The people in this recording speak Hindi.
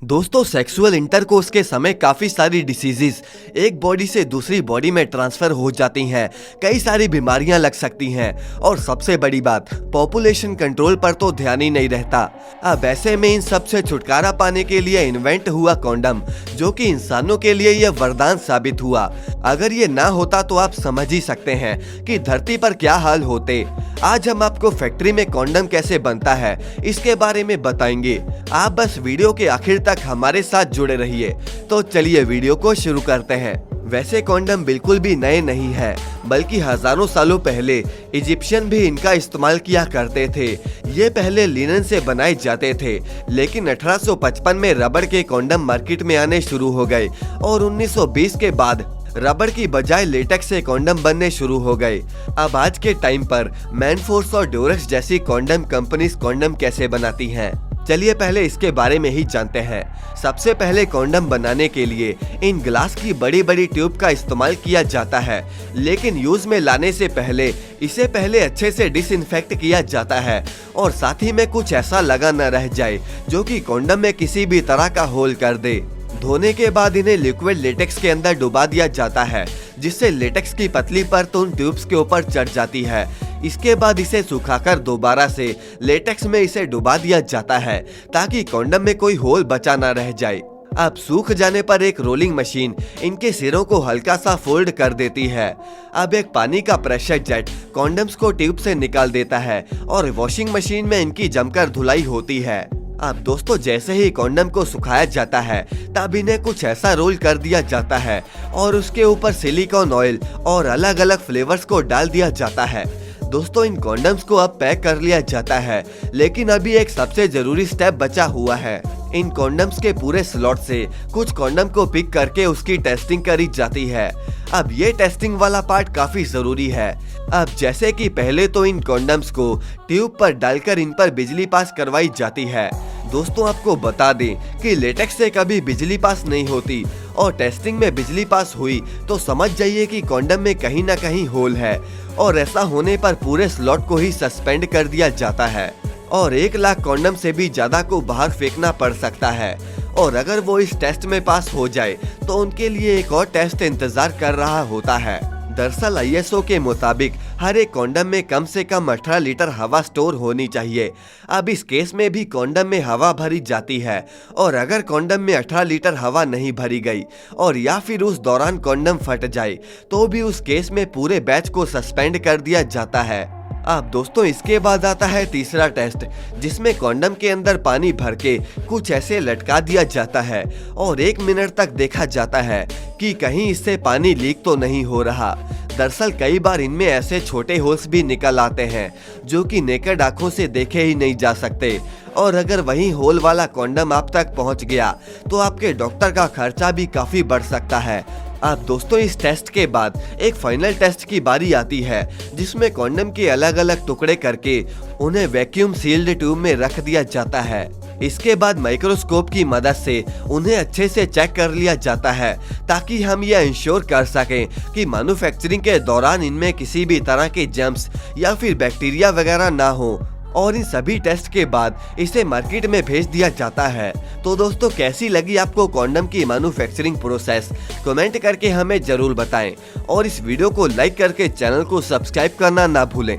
दोस्तों, सेक्सुअल इंटरकोर्स के समय काफी सारी डिसीजेस एक बॉडी से दूसरी बॉडी में ट्रांसफर हो जाती हैं। कई सारी बीमारियां लग सकती हैं और सबसे बड़ी बात, पॉपुलेशन कंट्रोल पर तो ध्यान ही नहीं रहता। अब ऐसे में इन सब से छुटकारा पाने के लिए इन्वेंट हुआ कॉन्डम, जो कि इंसानों के लिए यह वरदान साबित हुआ। अगर ये ना होता तो आप समझ ही सकते हैं कि धरती पर क्या हाल होते। आज हम आपको फैक्ट्री में कॉन्डम कैसे बनता है इसके बारे में बताएंगे। आप बस वीडियो के आखिर तक हमारे साथ जुड़े रहिए। तो चलिए वीडियो को शुरू करते हैं। वैसे कॉन्डम बिल्कुल भी नए नहीं है, बल्कि हजारों सालों पहले इजिप्शियन भी इनका इस्तेमाल किया करते थे। ये पहले लिनन से बनाए जाते थे, लेकिन 1855 में रबड़ के कॉन्डम मार्केट में आने शुरू हो गए और 1920 के बाद रबड़ की बजाय लेटेक्स से कॉन्डम बनने शुरू हो गए। अब आज के टाइम पर मैनफोर्स और ड्यूरेक्स जैसी कॉन्डम कंपनीज कॉन्डम कैसे बनाती हैं, चलिए पहले इसके बारे में ही जानते हैं। सबसे पहले कॉन्डम बनाने के लिए इन ग्लास की बड़ी बड़ी ट्यूब का इस्तेमाल किया जाता है, लेकिन यूज में लाने से पहले इसे अच्छे से डिसइंफेक्ट किया जाता है और साथ ही में कुछ ऐसा लगा न रह जाए जो कि कॉन्डम में किसी भी तरह का होल कर दे। धोने के बाद इन्हें लिक्विड लेटेक्स के अंदर डुबा दिया जाता है, जिससे लेटेक्स की पतली परत उन ट्यूब्स के ऊपर चढ़ जाती है। इसके बाद इसे सुखाकर दोबारा से लेटेक्स में इसे डुबा दिया जाता है ताकि कॉन्डम में कोई होल बचा ना रह जाए। अब सूख जाने पर एक रोलिंग मशीन इनके सिरों को हल्का सा फोल्ड कर देती है। अब एक पानी का प्रेशर जेट कॉन्डम्स को ट्यूब से निकाल देता है और वॉशिंग मशीन में इनकी जमकर धुलाई होती है। अब दोस्तों, जैसे ही कॉन्डम को सुखाया जाता है तब इन्हें कुछ ऐसा रोल कर दिया जाता है और उसके ऊपर सिलिकॉन ऑयल और अलग अलग फ्लेवर्स को डाल दिया जाता है। दोस्तों, इन कॉन्डम्स को अब पैक कर लिया जाता है, लेकिन अभी एक सबसे जरूरी स्टेप बचा हुआ है। इन कॉन्डम्स के पूरे स्लॉट से कुछ कॉन्डम को पिक करके उसकी टेस्टिंग करी जाती है। अब ये टेस्टिंग वाला पार्ट काफी जरूरी है। अब जैसे कि पहले तो इन कॉन्डम्स को ट्यूब पर डालकर इन पर बिजली पास करवाई जाती है। दोस्तों, आपको बता दें कि लेटेक्स से कभी बिजली पास नहीं होती और टेस्टिंग में बिजली पास हुई तो समझ जाइए कि कॉन्डम में कहीं ना कहीं होल है और ऐसा होने पर पूरे स्लॉट को ही सस्पेंड कर दिया जाता है और 1 लाख कॉन्डम से भी ज्यादा को बाहर फेंकना पड़ सकता है। और अगर वो इस टेस्ट में पास हो जाए तो उनके लिए एक और टेस्ट इंतजार कर रहा होता है। दरअसल आईएसओ के मुताबिक हर एक कॉन्डम में कम से कम 18 लीटर हवा स्टोर होनी चाहिए। अब इस केस में भी कॉन्डम में हवा भरी जाती है और अगर कॉन्डम में 18 लीटर हवा नहीं भरी गई और या फिर उस दौरान कॉन्डम फट जाए तो भी उस केस में पूरे बैच को सस्पेंड कर दिया जाता है। अब दोस्तों, इसके बाद आता है तीसरा टेस्ट, जिसमें कॉन्डम के अंदर पानी भर के कुछ ऐसे लटका दिया जाता है और 1 मिनट तक देखा जाता है कि कहीं इससे पानी लीक तो नहीं हो रहा। दरअसल कई बार इनमें ऐसे छोटे होल्स भी निकल आते हैं जो कि नेकेड आंखों से देखे ही नहीं जा सकते, और अगर वही होल वाला कॉन्डम आप तक पहुंच गया तो आपके डॉक्टर का खर्चा भी काफी बढ़ सकता है। अब दोस्तों, इस टेस्ट के बाद एक फाइनल टेस्ट की बारी आती है, जिसमें कॉन्डम के अलग अलग टुकड़े करके उन्हें वैक्यूम सील्ड ट्यूब में रख दिया जाता है। इसके बाद माइक्रोस्कोप की मदद से उन्हें अच्छे से चेक कर लिया जाता है ताकि हम यह इंश्योर कर सकें कि मैन्युफैक्चरिंग के दौरान इनमें किसी भी तरह के जर्म्स या फिर बैक्टीरिया वगैरह ना हो। और इन सभी टेस्ट के बाद इसे मार्केट में भेज दिया जाता है। तो दोस्तों, कैसी लगी आपको कॉन्डम की मैन्युफैक्चरिंग प्रोसेस, कमेंट करके हमें जरूर बताएं और इस वीडियो को लाइक करके चैनल को सब्सक्राइब करना ना भूलें।